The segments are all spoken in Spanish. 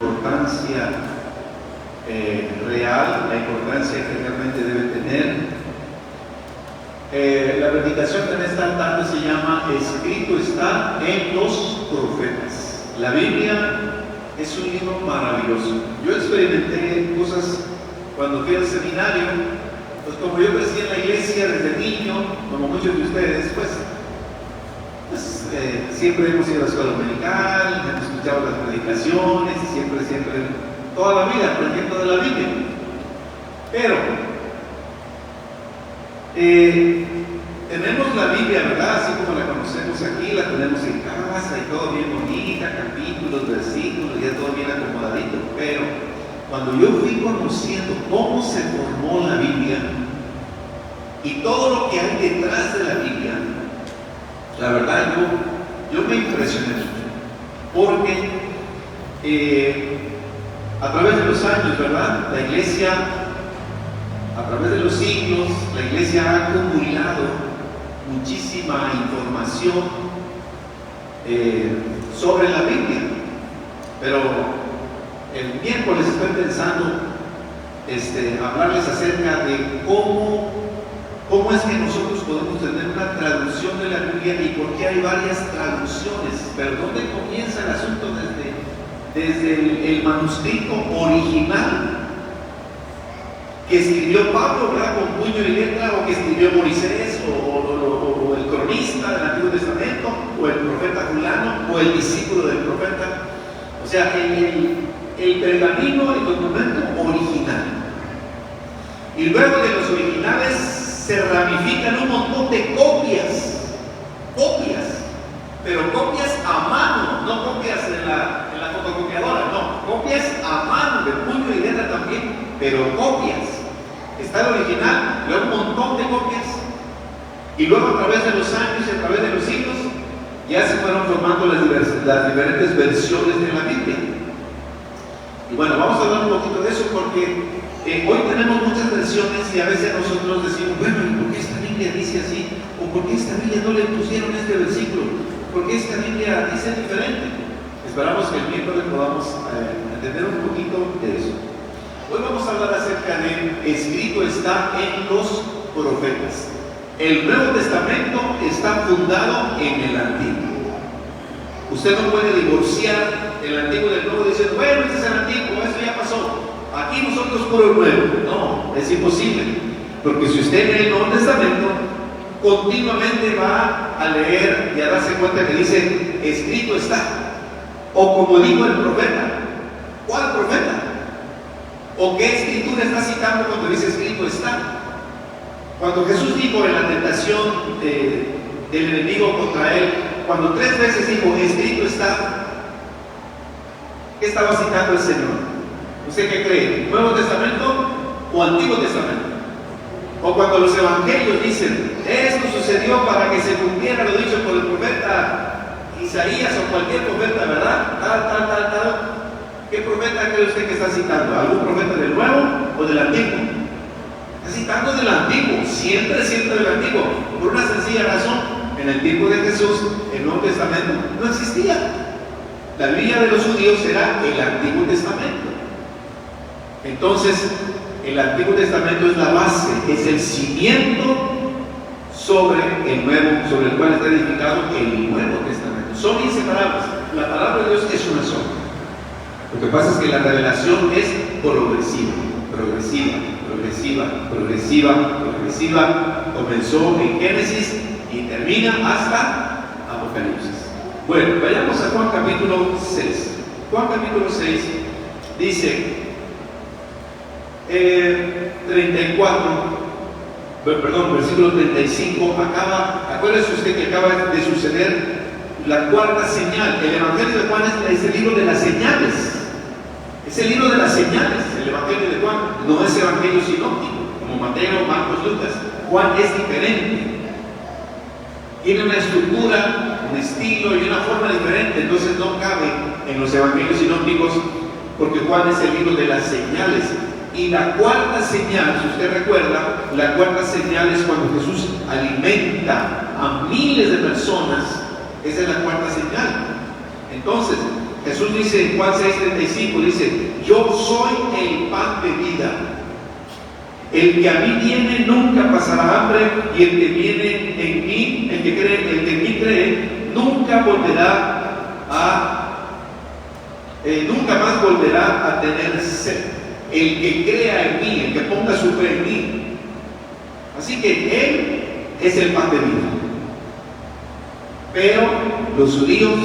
importancia real, la importancia que realmente debe tener. La predicación en esta tarde se llama Escrito está en los profetas. La Biblia es un libro maravilloso. Yo experimenté cosas cuando fui al seminario, pues como yo crecí en la iglesia desde niño, como muchos de ustedes, siempre hemos ido a la escuela dominical, hemos escuchado las predicaciones, siempre, toda la vida aprendiendo de la Biblia. Pero tenemos la Biblia, ¿verdad? Así como la conocemos aquí, la tenemos en casa y todo bien bonita, capítulos, versículos, ya todo bien acomodadito. Pero cuando yo fui conociendo cómo se formó la Biblia y todo lo que hay detrás de la Biblia, la verdad yo me impresioné porque a través de los años, ¿verdad? La iglesia, a través de los siglos, la iglesia ha acumulado muchísima información sobre la Biblia. Pero el miércoles estoy pensando hablarles acerca de cómo es que nosotros podemos tener una traducción de la Biblia y por qué hay varias traducciones. Pero ¿dónde comienza el asunto? Desde el manuscrito original que escribió Pablo, ¿verdad? Con puño y letra, o que escribió Moisés, o el cronista del Antiguo Testamento, o el profeta fulano, o el discípulo del profeta. O sea, el pergamino, el documento original. Y luego de los originales se ramifican un montón de copias, pero copias a mano, no copias en la fotocopiadora, no, copias a mano, de puño y letra también, pero copias. Está el original, luego un montón de copias, y luego a través de los años y a través de los siglos ya se fueron formando las diferentes versiones de la Biblia. Y bueno, vamos a hablar un poquito de eso porque hoy tenemos muchas versiones y a veces nosotros decimos, bueno, ¿y por qué esta Biblia dice así? ¿O por qué esta Biblia no le pusieron este versículo? ¿Por qué esta Biblia dice diferente? Esperamos que el miércoles podamos entender un poquito de eso. Hoy vamos a hablar acerca de Escrito está en los profetas. El Nuevo Testamento está fundado en el Antiguo. Usted no puede divorciar el Antiguo del Nuevo diciendo, bueno, este es el Antiguo, eso ya pasó. Aquí nosotros puro nuevo. No, es imposible. Porque si usted lee el Nuevo Testamento, continuamente va a leer y a darse cuenta que dice, escrito está. O como dijo el profeta. ¿Cuál profeta? ¿O qué escritura está citando cuando dice escrito está? Cuando Jesús dijo en la tentación del enemigo contra él, cuando 3 veces dijo escrito está, ¿qué estaba citando el Señor? ¿Usted qué cree? ¿Nuevo Testamento o Antiguo Testamento? O cuando los evangelios dicen, esto sucedió para que se cumpliera lo dicho por el profeta Isaías o cualquier profeta, ¿verdad? Tal. ¿Qué profeta cree usted que está citando? ¿Algún profeta del Nuevo o del Antiguo? Está citando del Antiguo, siempre del Antiguo, por una sencilla razón. En el tiempo de Jesús, el Nuevo Testamento no existía. La Biblia de los judíos era el Antiguo Testamento. Entonces, el Antiguo Testamento es la base, es el cimiento sobre el cual está edificado el Nuevo Testamento. Son inseparables. La palabra de Dios es una sola. Lo que pasa es que la revelación es progresiva. Comenzó en Génesis y termina hasta Apocalipsis. Bueno, vayamos a Juan capítulo 6. Juan capítulo 6 dice versículo 35, acuérdese usted que acaba de suceder la cuarta señal. El Evangelio de Juan es el libro de las señales. Es el libro de las señales. El Evangelio de Juan no es Evangelio sinóptico, como Mateo, Marcos, Lucas. Juan es diferente. Tiene una estructura, un estilo y una forma diferente. Entonces no cabe en los Evangelios sinópticos porque Juan es el libro de las señales. Y la cuarta señal, si usted recuerda, la cuarta señal es cuando Jesús alimenta a miles de personas. Esa es la cuarta señal. Entonces, Jesús dice en Juan 6:35, dice: yo soy el pan de vida. El que a mí viene nunca pasará hambre, y el que viene en mí, el que en mí cree, nunca más volverá a tener sed. El que crea en mí, el que ponga su fe en mí. Así que Él es el pan de vida. Pero los judíos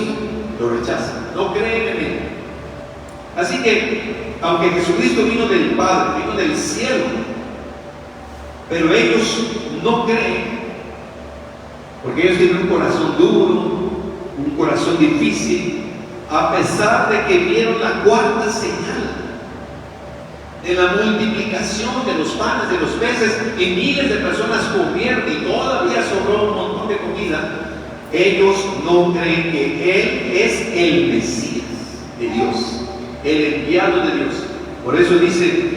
lo rechazan, no creen en Él. Así que, aunque Jesucristo vino del Padre, vino del cielo, pero ellos no creen, porque ellos tienen un corazón duro, un corazón difícil, a pesar de que vieron la cuarta señal de la multiplicación de los panes, de los peces, y miles de personas comieron y todavía sobró un montón de comida. Ellos no creen que Él es el Mesías de Dios, el enviado de Dios. Por eso dice: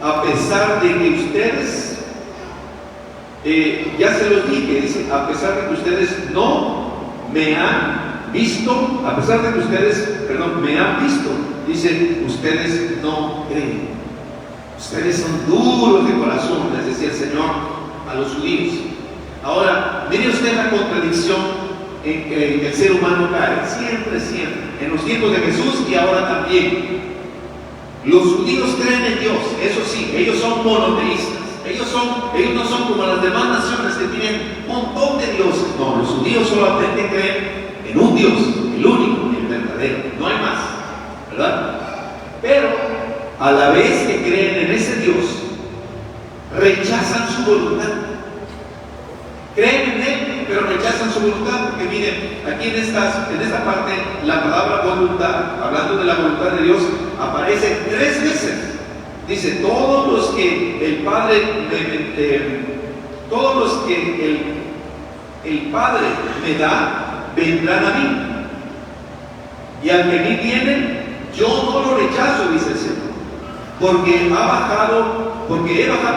a pesar de que ustedes, ya se los dije, dice, a pesar de que ustedes no me han visto, a pesar de que ustedes, me han visto, dice, ustedes no creen. Ustedes son duros de corazón, les decía el Señor a los judíos. Ahora, mire usted la contradicción en que el ser humano cae, siempre, en los tiempos de Jesús y ahora también. Los judíos creen en Dios, eso sí, ellos son monoteístas. Ellos no son como las demás naciones que tienen un montón de dioses. No, los judíos solamente creen en un Dios, el único, el verdadero, no hay más, ¿verdad? Pero a la vez que creen en ese Dios, rechazan su voluntad. Creen en Él, pero rechazan su voluntad. Porque miren, aquí en esta parte, la palabra voluntad, hablando de la voluntad de Dios, aparece 3 veces. Dice: todos los que el Padre me da, vendrán a mí. Y al que a mí vienen, yo no lo rechazo, dice el Señor. Porque he bajado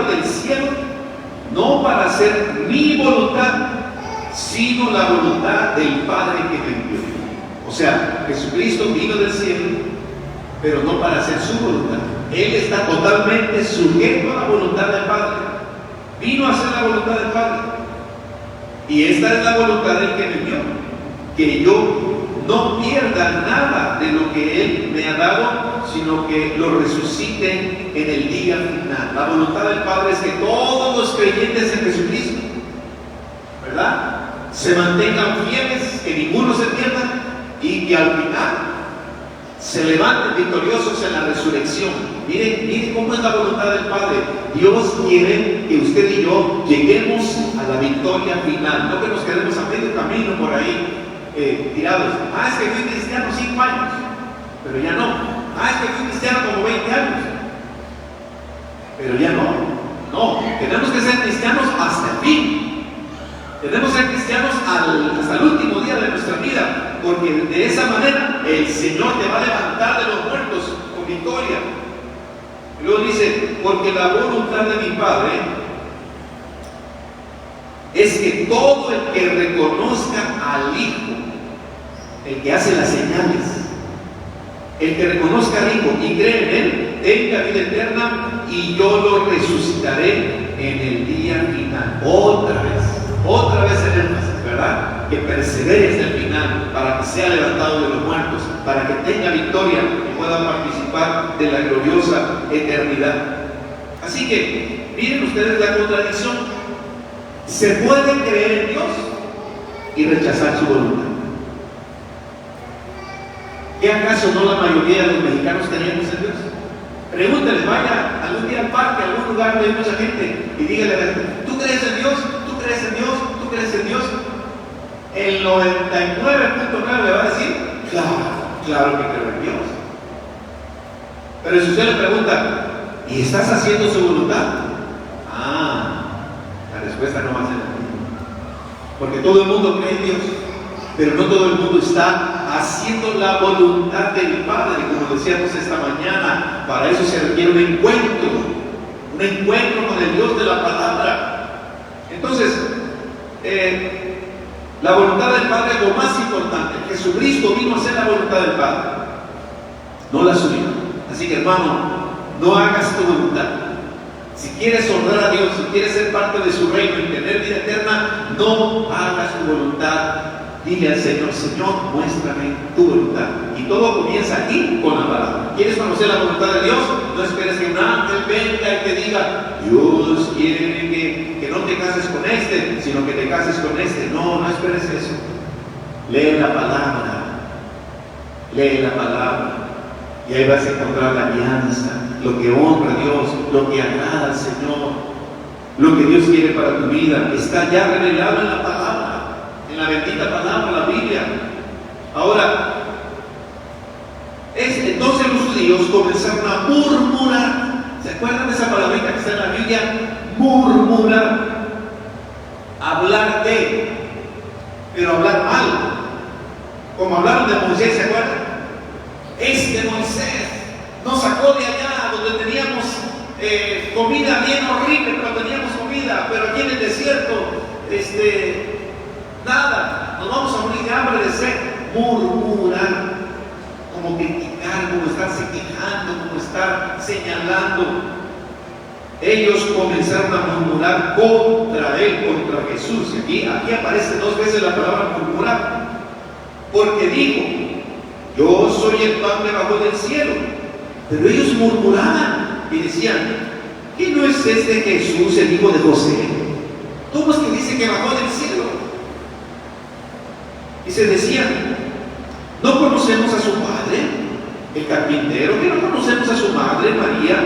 del cielo, no para hacer mi voluntad, sino la voluntad del Padre que me envió. O sea, Jesucristo vino del cielo, pero no para hacer su voluntad. Él está totalmente sujeto a la voluntad del Padre. Vino a hacer la voluntad del Padre. Y esta es la voluntad del que me envió: que yo no pierda nada de lo que Él me ha dado, sino que lo resucite en el día final. La voluntad del Padre es que todos los creyentes en Jesucristo, ¿verdad?, se mantengan fieles, que ninguno se pierda, y que al final se levanten victoriosos en la resurrección. Miren cómo es la voluntad del Padre. Dios quiere que usted y yo lleguemos a la victoria final, no que nos quedemos a medio camino por ahí tirados. Es que fui cristiano 5 años, pero ya no. Es que fui cristiano como 20 años, pero ya no. Tenemos que ser cristianos hasta el fin. Tenemos que ser cristianos hasta el último día de nuestra vida, porque de esa manera el Señor te va a levantar de los muertos con victoria. Y luego dice: porque la voluntad de mi Padre es que todo el que reconozca al Hijo, el que hace las señales, el que reconozca al Hijo y cree en Él, tenga vida eterna, y yo lo resucitaré en el día final. Otra vez el énfasis, ¿verdad? Que persevere hasta el final, para que sea levantado de los muertos, para que tenga victoria y pueda participar de la gloriosa eternidad. Así que, miren ustedes la contradicción. Se puede creer en Dios y rechazar su voluntad. ¿Qué acaso no la mayoría de los mexicanos creemos en Dios? Pregúntales, vaya algún día al parque, a algún lugar donde hay mucha gente, y dígale a la gente: ¿tú crees en Dios? ¿Tú crees en Dios? ¿Tú crees en Dios? El 99.9 le va a decir: claro que creo en Dios. Pero si usted le pregunta: ¿y estás haciendo su voluntad? La respuesta no va a ser la misma. Porque todo el mundo cree en Dios, pero no todo el mundo está haciendo la voluntad del Padre, como decíamos esta mañana. Para eso se requiere un encuentro con el Dios de la palabra. Entonces, la voluntad del Padre es lo más importante. Jesucristo vino a hacer la voluntad del Padre. no la suya. Así que, hermano, no hagas tu voluntad. Si quieres honrar a Dios, si quieres ser parte de su reino y tener vida eterna, no hagas tu voluntad. Dile al Señor: Señor, muéstrame tu voluntad. Y todo comienza aquí con la palabra. ¿Quieres conocer la voluntad de Dios? No esperes que un ángel venga y te diga: Dios quiere que no te cases con este, sino que te cases con este. No, no esperes eso. Lee la palabra. Lee la palabra. Y ahí vas a encontrar la alianza, lo que honra a Dios, lo que agrada al Señor, lo que Dios quiere para tu vida. Está ya revelado en la palabra, en la bendita palabra, la Biblia. Ahora, entonces los judíos comenzaron a murmurar. ¿Se acuerdan de esa palabrita que está en la Biblia? Murmurar. Hablar de, pero hablar mal. Como hablaron de Moisés, ¿se acuerdan? Moisés nos sacó de allá donde teníamos comida bien horrible, pero teníamos comida, pero aquí en el desierto, nada, nos vamos a morir de hambre, de sed. Murmurar, como criticar, como estarse quejando, como estar señalando. Ellos comenzaron a murmurar contra él, contra Jesús. Aquí aparece 2 veces la palabra murmurar, porque dijo: yo soy el pan que bajó del cielo. Pero ellos murmuraban y decían: ¿qué no es este Jesús, el hijo de José? ¿Cómo es que dice que bajó del cielo? Y se decían: ¿no conocemos a su padre, el carpintero? ¿Que no conocemos a su madre, María?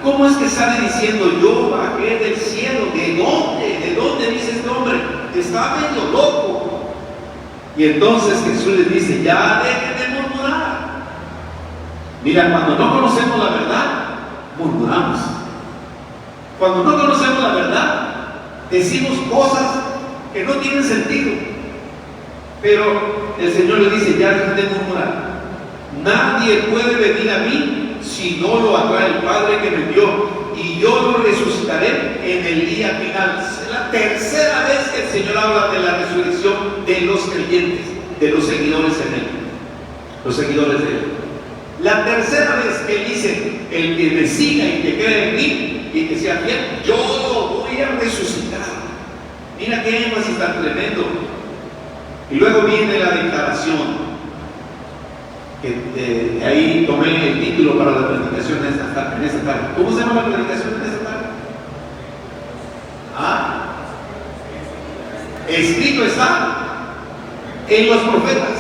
¿Cómo es que sale diciendo: yo bajé del cielo? ¿De dónde? ¿De dónde dice este hombre? Está medio loco. Y entonces Jesús les dice: ya dejen de murmurar. Mira, cuando no conocemos la verdad, murmuramos. Cuando no conocemos la verdad, decimos cosas que no tienen sentido. Pero el Señor le dice: ya dejen de murmurar. Nadie puede venir a mí si no lo atrae el Padre que me envió, y yo lo resucitaré en el día final. Es la tercera vez que el Señor habla de la resurrección de los creyentes, de los seguidores en Él, los seguidores de Él. La tercera vez que Él dice: el que me siga y que cree en mí y que sea fiel, yo lo voy a resucitar. Mira qué énfasis tan tremendo. Y luego viene la declaración. De ahí tomé el título para la predicación en esta tarde. ¿Cómo se llama la predicación en esta tarde? Escrito está en los profetas.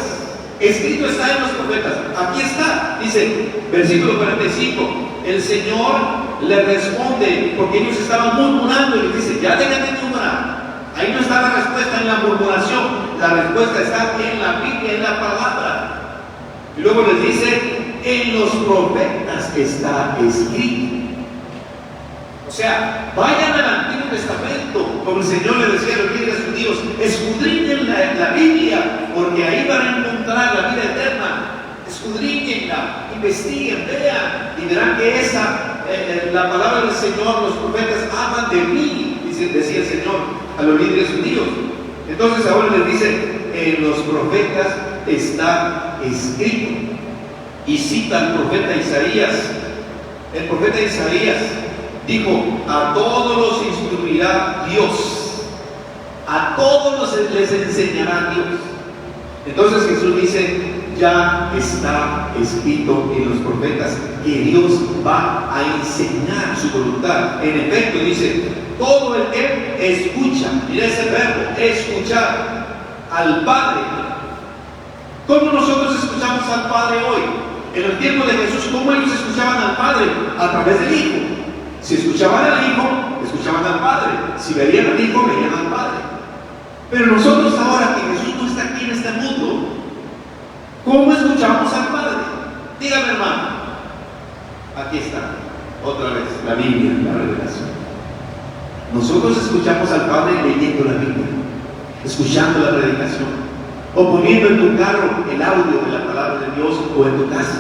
Escrito está en los profetas. Aquí está, dice, versículo 45. El Señor le responde, porque ellos estaban murmurando, y les dice: ya dejen de murmurar. Ahí no está la respuesta en la murmuración, la respuesta está en la Biblia, en la palabra. Y luego les dice: en los profetas está escrito. O sea, vayan al Antiguo Testamento, como el Señor le decía a los líderes judíos: escudriñen la Biblia, porque ahí van a encontrar la vida eterna. Escudriñenla, investiguen, vean, y verán que la palabra del Señor, los profetas hablan de mí, decía el Señor a los líderes judíos. Entonces ahora les dice: en los profetas está escrito. Y cita al profeta Isaías. El profeta Isaías dijo: a todos los instruirá Dios, a todos les enseñará Dios. Entonces Jesús dice: ya está escrito en los profetas que Dios va a enseñar su voluntad. En efecto, dice: todo el que escucha, mira ese verbo, escuchar al Padre. ¿Cómo nosotros escuchamos al Padre hoy? En el tiempo de Jesús, ¿cómo ellos escuchaban al Padre? A través del Hijo. Si escuchaban al Hijo, escuchaban al Padre. Si veían al Hijo, veían al Padre. Pero nosotros ahora que Jesús no está aquí en este mundo, ¿cómo escuchamos al Padre? Dígame, hermano. Aquí está, otra vez, la Biblia, la revelación. Nosotros escuchamos al Padre leyendo la Biblia, escuchando la predicación, o poniendo en tu carro el audio de la palabra de Dios, o en tu casa.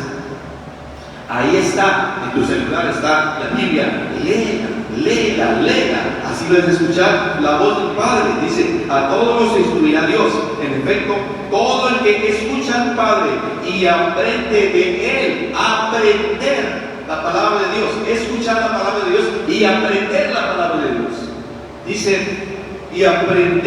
Ahí está, en tu celular está la Biblia, léela. léela, léela. Así vas a escuchar la voz del Padre. Dice, a todos los instruirá Dios. En efecto, todo el que escucha al Padre y aprende de Él, aprender la palabra de Dios, escuchar la palabra de Dios y aprender la palabra de Dios. Dice, y aprende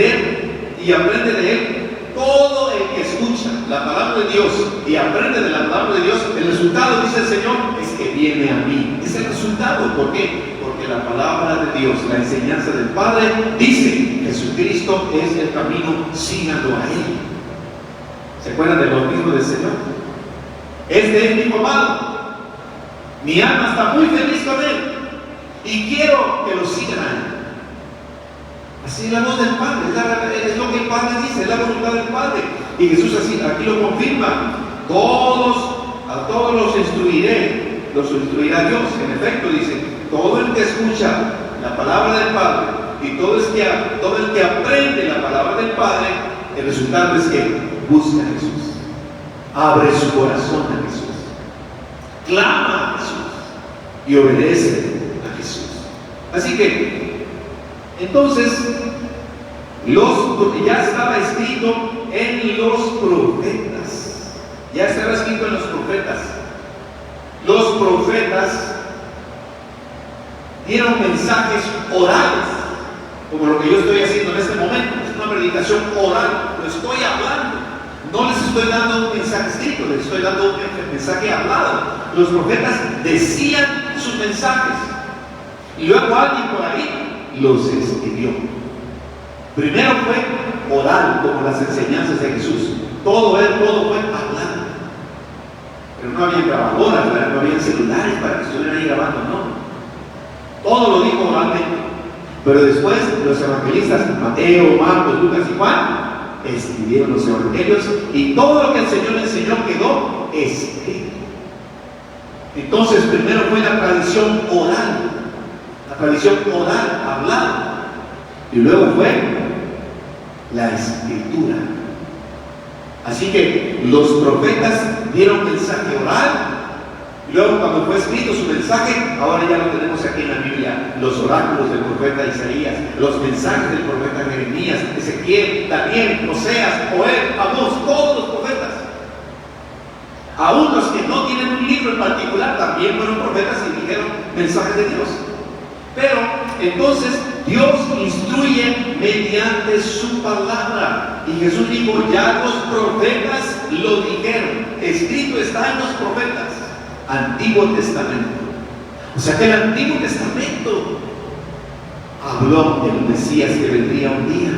de Él. Todo el que escucha la palabra de Dios y aprende de la palabra de Dios, el resultado, dice el Señor, es que viene a mí. Es el resultado. ¿Por qué? Porque la palabra de Dios, la enseñanza del Padre, dice, Jesucristo es el camino, síganlo a Él. ¿Se acuerdan del bautismo del Señor? Este es mi amado. Mi alma está muy feliz con Él y quiero que lo sigan a Él. Así es la voz del Padre, es lo que el Padre dice, es la voluntad del Padre. Y Jesús así, aquí lo confirma. A todos los instruirá Dios. En efecto, dice, todo el que escucha la palabra del Padre y todo el que aprende la palabra del Padre, el resultado es que busca a Jesús, abre su corazón a Jesús, clama a Jesús y obedece a Jesús. Así que, entonces, ya estaba escrito en los profetas. Ya estaba escrito en los profetas. Los profetas dieron mensajes orales, como lo que yo estoy haciendo en este momento. Es una predicación oral, lo estoy hablando. No les estoy dando un mensaje escrito, les estoy dando un mensaje hablado. Los profetas decían sus mensajes y luego alguien por ahí los escribió. Primero fue oral, como las enseñanzas de Jesús. Todo fue hablando. Pero no había grabadoras, no había celulares para que estuvieran ahí grabando, no. Todo lo dijo oralmente. Pero después los evangelistas, Mateo, Marcos, Lucas y Juan, escribieron los evangelios y todo lo que el Señor le enseñó quedó escrito. Entonces, primero fue la tradición oral. La tradición oral, hablada. Y luego fue la escritura. Así que los profetas dieron mensaje oral. Y luego cuando fue escrito su mensaje, ahora ya lo tenemos aquí en la Biblia. Los oráculos del profeta Isaías, los mensajes del profeta Jeremías, Ezequiel, Daniel, Oseas, Joel, Amós, todos los profetas. Aún los que no tienen un libro en particular también fueron profetas y dijeron mensajes de Dios. Pero entonces Dios instruye mediante su palabra. Y Jesús dijo, ya los profetas lo dijeron. Escrito está en los profetas. Antiguo Testamento. O sea que el Antiguo Testamento habló del Mesías que vendría un día.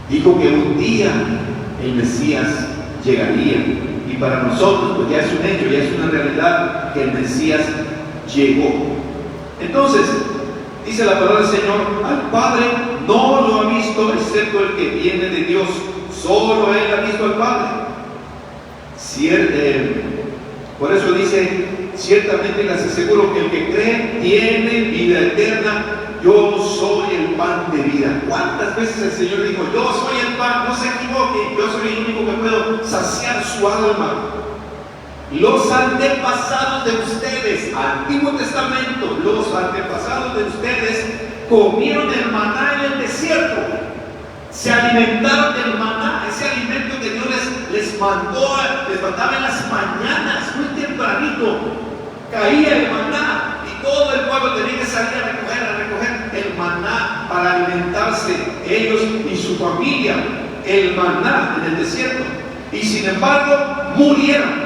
Dijo que un día el Mesías llegaría. Y para nosotros, pues ya es un hecho, ya es una realidad que el Mesías llegó. Entonces, dice la palabra del Señor, al Padre no lo ha visto excepto el que viene de Dios. Solo Él ha visto al Padre. Por eso dice, ciertamente les aseguro que el que cree tiene vida eterna. Yo soy el pan de vida. ¿Cuántas veces el Señor dijo, yo soy el pan? No se equivoque, yo soy el único que puedo saciar su alma. Los antepasados de ustedes, Antiguo Testamento, los antepasados de ustedes comieron el maná en el desierto, se alimentaron del maná, ese alimento que Dios les mandaba en las mañanas, muy tempranito, caía el maná y todo el pueblo tenía que salir a recoger el maná para alimentarse, ellos y su familia, el maná en el desierto, y sin embargo murieron.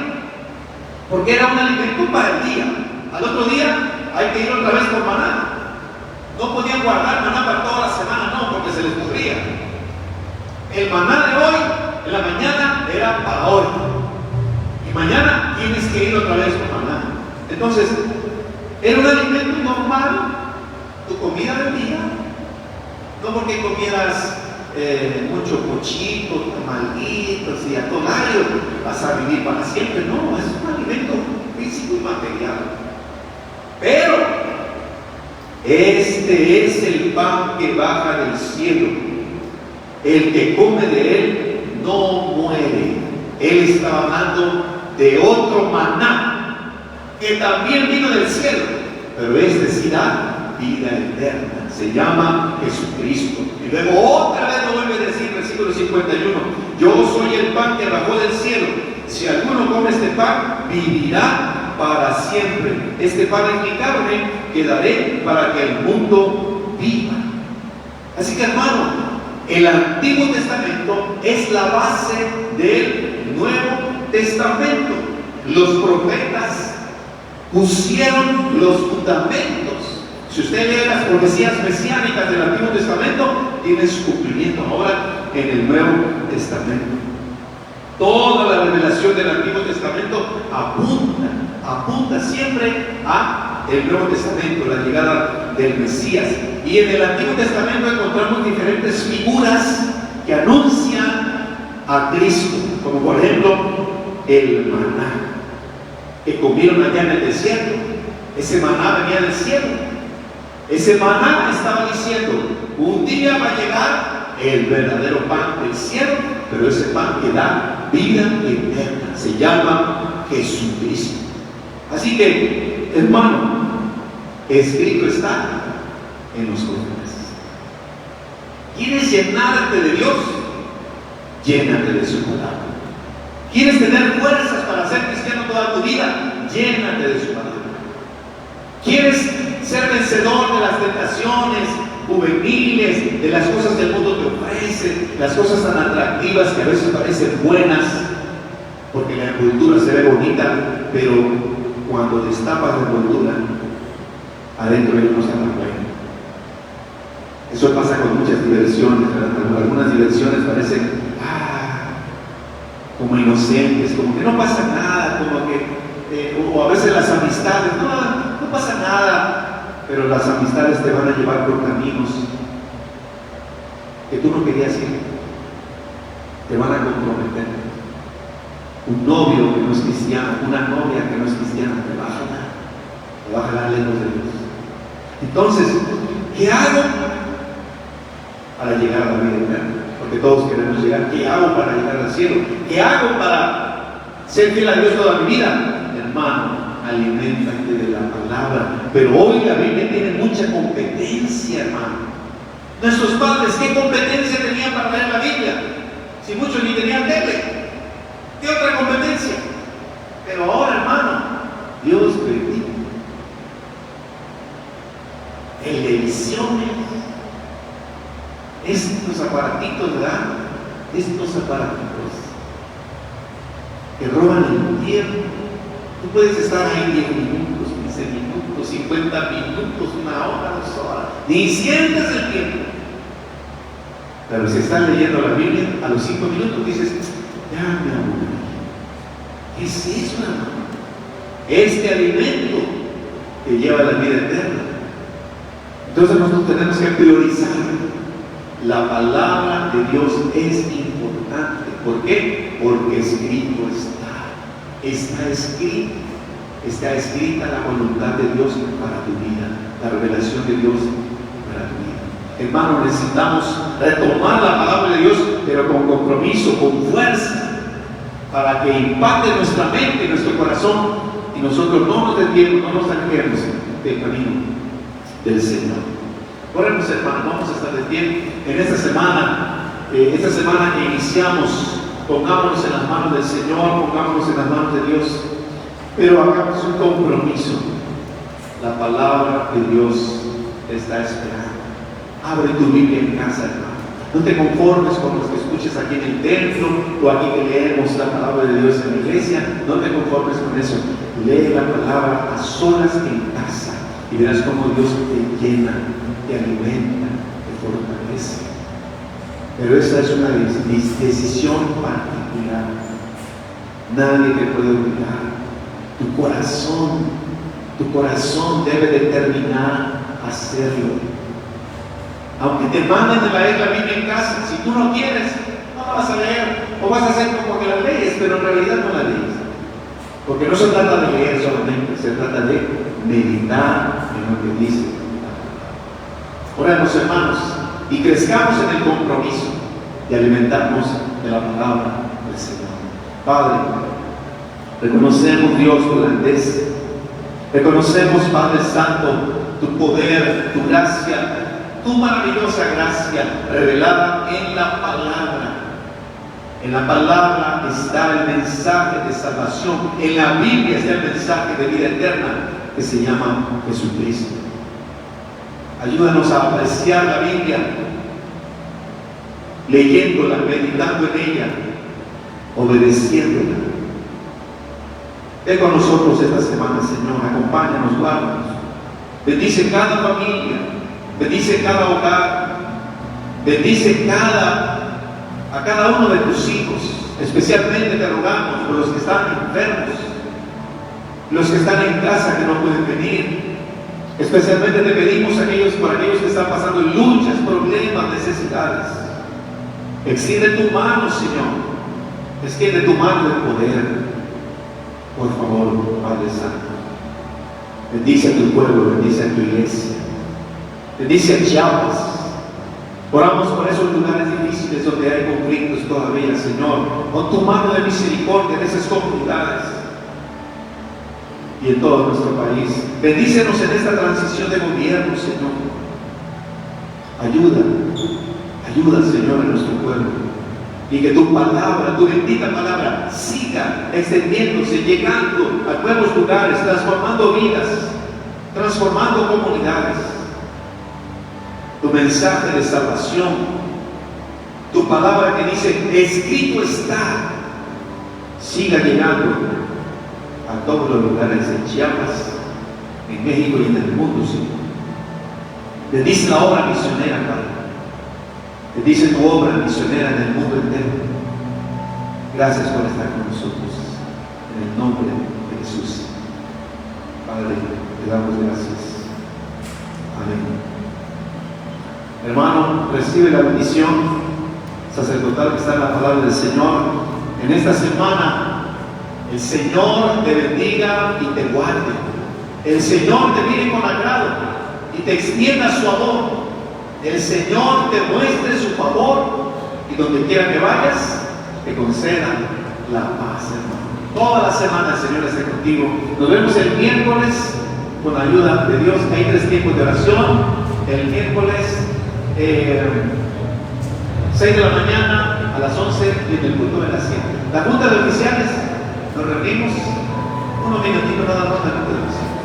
Porque era un alimento para el día. Al otro día hay que ir otra vez por maná. No podían guardar maná para toda la semana, no, porque se les pudría. El maná de hoy, en la mañana, era para hoy. Y mañana tienes que ir otra vez por maná. Entonces, era un alimento normal, tu comida del día. No porque comieras mucho pochito, tamalitos y atolario, vas a vivir para siempre. No, es un alimento físico y material. Pero este es el pan que baja del cielo. El que come de él no muere. Él estaba hablando de otro maná que también vino del cielo, pero este sí da vida eterna. Se llama Jesucristo. Y luego otra vez lo vuelve a decir, versículo 51. Yo soy el pan que bajó del cielo. Si alguno come este pan, vivirá para siempre. Este pan es mi carne que daré para que el mundo viva. Así que, hermano, el Antiguo Testamento es la base del Nuevo Testamento. Los profetas pusieron los fundamentos. Si usted lee las profecías mesiánicas del Antiguo Testamento, tiene su cumplimiento ahora en el Nuevo Testamento. Toda la revelación del Antiguo Testamento apunta siempre a el Nuevo Testamento, la llegada del Mesías. Y en el Antiguo Testamento encontramos diferentes figuras que anuncian a Cristo, como por ejemplo el maná que comieron allá en el desierto. Ese maná venía del cielo. Ese maná estaba diciendo: un día va a llegar el verdadero pan del cielo, pero ese pan que da vida eterna se llama Jesucristo. Así que, hermano, escrito está en los profetas. ¿Quieres llenarte de Dios? Llénate de su palabra. ¿Quieres tener fuerzas para ser cristiano toda tu vida? Llénate de su palabra. ¿Quieres ser vencedor de las tentaciones juveniles, de las cosas que el mundo te ofrece, las cosas tan atractivas que a veces parecen buenas, porque la envoltura se ve bonita, pero cuando destapas la envoltura, adentro ya no está tan bueno? Eso pasa con muchas diversiones, ¿verdad? Algunas diversiones parecen como inocentes, como que no pasa nada, como que, o a veces las amistades, no pasa nada, pero las amistades te van a llevar por caminos que tú no querías ir, te van a comprometer. Un novio que no es cristiano, una novia que no es cristiana, te va a jalar lejos de Dios. Entonces, ¿qué hago para llegar a la vida eterna? Porque todos queremos llegar. ¿Qué hago para llegar al cielo? ¿Qué hago para ser fiel a Dios toda mi vida? Hermano, aliméntate de la palabra. Pero hoy la Biblia tiene mucha competencia, hermano. Nuestros padres, ¿qué competencia tenían para leer la Biblia? Si muchos ni tenían tele. ¿Qué otra competencia? Pero ahora, hermano, Dios permite televisiones, estos aparatitos, ¿verdad? Estos aparatitos que roban el tiempo. Tú puedes estar ahí 10 minutos, 15 minutos, 50 minutos, 1 hora, 2 horas, ni sientes el tiempo. Pero si estás leyendo la Biblia, a los 5 minutos dices: ya me aburrí. ¿Qué es eso, hermano? Este alimento que lleva a la vida eterna. Entonces nosotros tenemos que priorizar. La palabra de Dios es importante. ¿Por qué? Porque escrito está. Está escrito. Está escrita la voluntad de Dios para tu vida. La revelación de Dios para tu vida. Hermano, necesitamos retomar la palabra de Dios, pero con compromiso, con fuerza, para que impacte nuestra mente y nuestro corazón, y nosotros no nos desviemos, no nos alejemos del camino del Señor. Oremos, hermano, vamos a estar de pie en esta semana que iniciamos. Pongámonos en las manos del Señor, pongámonos en las manos de Dios, pero hagamos un compromiso. La palabra de Dios te está esperando. Abre tu Biblia en casa, hermano. No te conformes con los que escuches aquí en el templo o aquí que leemos la palabra de Dios en la iglesia. No te conformes con eso. Lee la palabra a solas en casa y verás cómo Dios te llena, te alimenta, te fortalece. Pero esa es una decisión particular. Nadie te puede obligar. Tu corazón debe determinar hacerlo. Aunque te manden a leer la Biblia en casa, si tú no quieres, no la vas a leer, o vas a hacer como que la lees, pero en realidad no la lees. Porque no se trata de leer solamente, se trata de meditar en lo que dice. Oremos, hermanos, y crezcamos en el compromiso de alimentarnos de la palabra del Señor. Padre, reconocemos, Dios, tu grandeza, Reconocemos, Padre Santo, tu poder, tu gracia, tu maravillosa gracia revelada en la palabra. En la palabra está el mensaje de salvación. En la Biblia está el mensaje de vida eterna que se llama Jesucristo. Ayúdanos a apreciar la Biblia, leyéndola, meditando en ella, obedeciéndola. Ven con nosotros esta semana, Señor. Acompáñanos, guárdanos. Bendice cada familia, bendice cada hogar, bendice a cada uno de tus hijos. Especialmente te rogamos por los que están enfermos, los que están en casa que no pueden venir. Especialmente te pedimos por aquellos que están pasando luchas, problemas, necesidades. Extiende tu mano, Señor. Extiende tu mano de poder. Por favor, Padre Santo. Bendice a tu pueblo, bendice a tu iglesia. Bendice a Chiapas. Oramos por esos lugares difíciles donde hay conflictos todavía, Señor. Con tu mano de misericordia en esas comunidades y en todo nuestro país. Bendícenos en esta transición de gobierno, Señor. Ayuda, Señor, a nuestro pueblo. Y que tu palabra, tu bendita palabra, siga extendiéndose, llegando a nuevos lugares, transformando vidas, transformando comunidades. Tu mensaje de salvación, tu palabra que dice, escrito está, siga llegando a todos los lugares de Chiapas, en México y en el mundo, Señor. Bendice la obra misionera, Padre. Bendice tu obra misionera en el mundo entero. Gracias por estar con nosotros. En el nombre de Jesús. Padre, te damos gracias. Amén. Hermano, recibe la bendición sacerdotal que está en la palabra del Señor. En esta semana, el Señor te bendiga y te guarde. El Señor te mire con agrado y te extienda su amor. El Señor te muestre su favor y donde quiera que vayas, te conceda la paz, hermano. Toda la semana el Señor esté contigo. Nos vemos el miércoles con la ayuda de Dios. Hay 3 tiempos de oración. El miércoles 6 de la mañana a las 11 y en el culto de las 7. La junta de oficiales, nos reunimos unos minutitos nada más en la junta de oficiales.